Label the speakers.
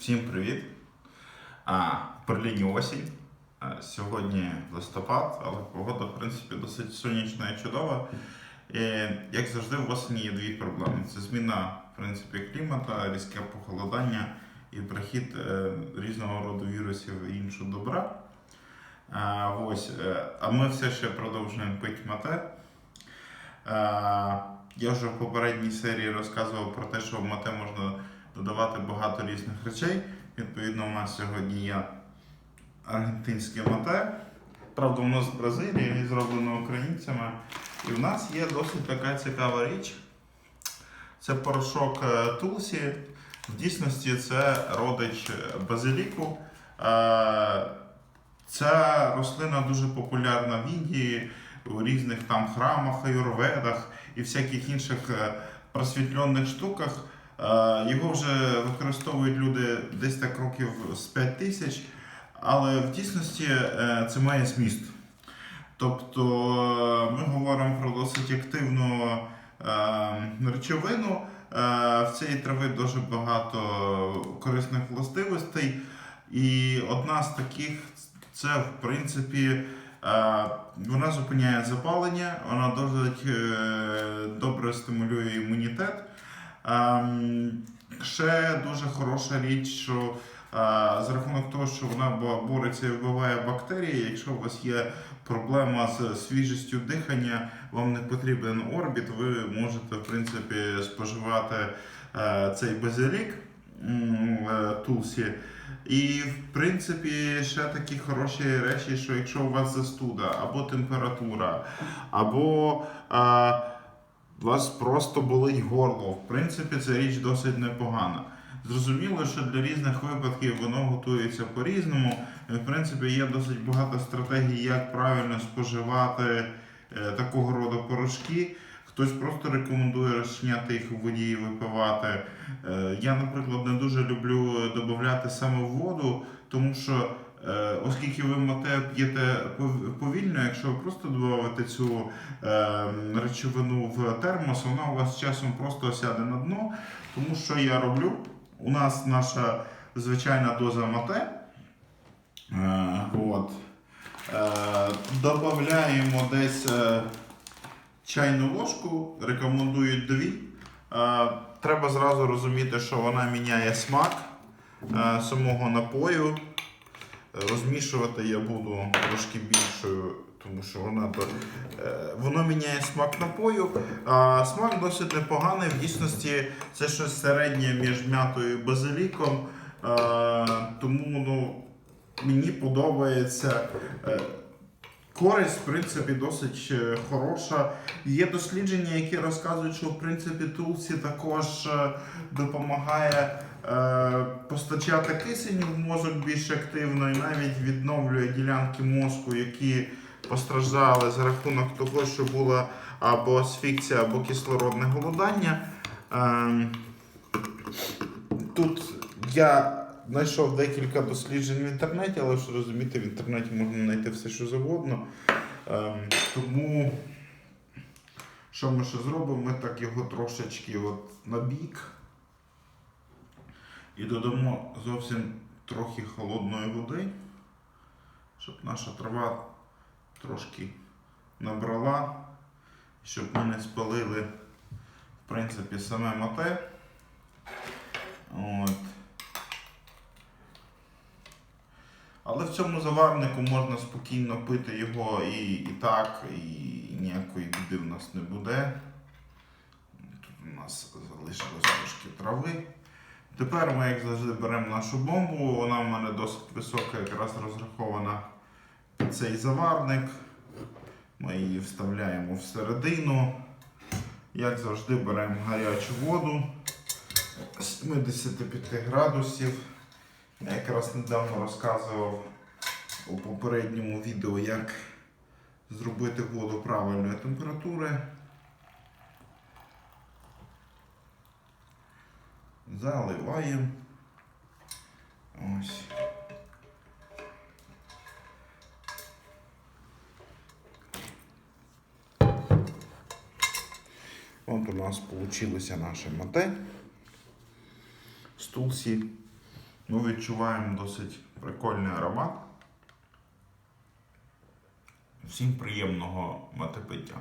Speaker 1: Всім привіт! В Берліні осінь. Сьогодні листопад, але погода, в принципі, досить сонячна і чудова. І, як завжди, в осені є дві проблеми. Це зміна, в принципі, клімату, різке похолодання і прихід різного роду вірусів і іншого добра. А ми все ще продовжуємо пити мате. Я вже в попередній серії розказував про те, що в мате можна додавати багато різних речей. Відповідно, у нас сьогодні є аргентинське мате. Правда, воно з Бразилії, зроблено українцями. І в нас є досить така цікава річ. Це порошок тулсі. В дійсності це родич базиліку. Ця рослина дуже популярна в Індії, у різних там храмах, аюрведах і всяких інших просвітлених штуках. Його вже використовують люди десь так років з 5000, але в дійсності це має зміст. Тобто ми говоримо про досить активну речовину. В цій трави дуже багато корисних властивостей. І одна з таких це, в принципі, вона зупиняє запалення, вона досить добре стимулює імунітет. Ще дуже хороша річ, що за рахунок того, що вона бореться і вбиває бактерії, якщо у вас є проблема з свіжістю дихання, вам не потрібен орбіт, ви можете, в принципі, споживати цей базилік тулсі. І, в принципі, ще такі хороші речі, що якщо у вас застуда, або температура, або у вас просто болить горло, в принципі, ця річ досить непогана. Зрозуміло, що для різних випадків воно готується по-різному. В принципі, є досить багато стратегій, як правильно споживати такого роду порошки. Хтось просто рекомендує розчиняти їх у воді і випивати. Я, наприклад, не дуже люблю додавати саме в воду, тому що оскільки ви мате п'єте повільно, якщо ви просто додаєте цю речовину в термос, вона у вас з часом просто осяде на дно. Тому що я роблю? У нас наша звичайна доза мате. Додаємо десь чайну ложку, рекомендують 2. Треба зразу розуміти, що вона міняє смак самого напою. Розмішувати я буду трошки більшою, тому що воно міняє смак напою. Смак досить непоганий. В дійсності це щось середнє між м'ятою і базиліком. Тому мені подобається. Користь, в принципі, досить хороша. Є дослідження, які розказують, що в принципі тулсі також допомагає постачати кисень в мозок більш активно і навіть відновлює ділянки мозку, які постраждали за рахунок того, що була або асфіксія, або кислородне голодання. Тут я знайшов декілька досліджень в інтернеті, але ж розумієте, в інтернеті можна знайти все, що завгодно. Тому, що ми ще зробимо? Ми так його трошечки на бік і додамо зовсім трохи холодної води, щоб наша трава трошки набрала, щоб ми не спалили, в принципі, саме мате. Але в цьому заварнику можна спокійно пити його і так, і ніякої біди в нас не буде. Тут у нас залишилось трошки трави. Тепер ми, як завжди, беремо нашу бомбу. Вона в мене досить висока, якраз розрахована під цей заварник. Ми її вставляємо всередину. Як завжди, беремо гарячу воду 75 градусів. Я якраз недавно розказував у попередньому відео, як зробити воду правильної температури. Заливаємо. Ось. От у нас вийшло наше мате з тулсі. Ми відчуваємо досить прикольний аромат. Всім приємного матепиття.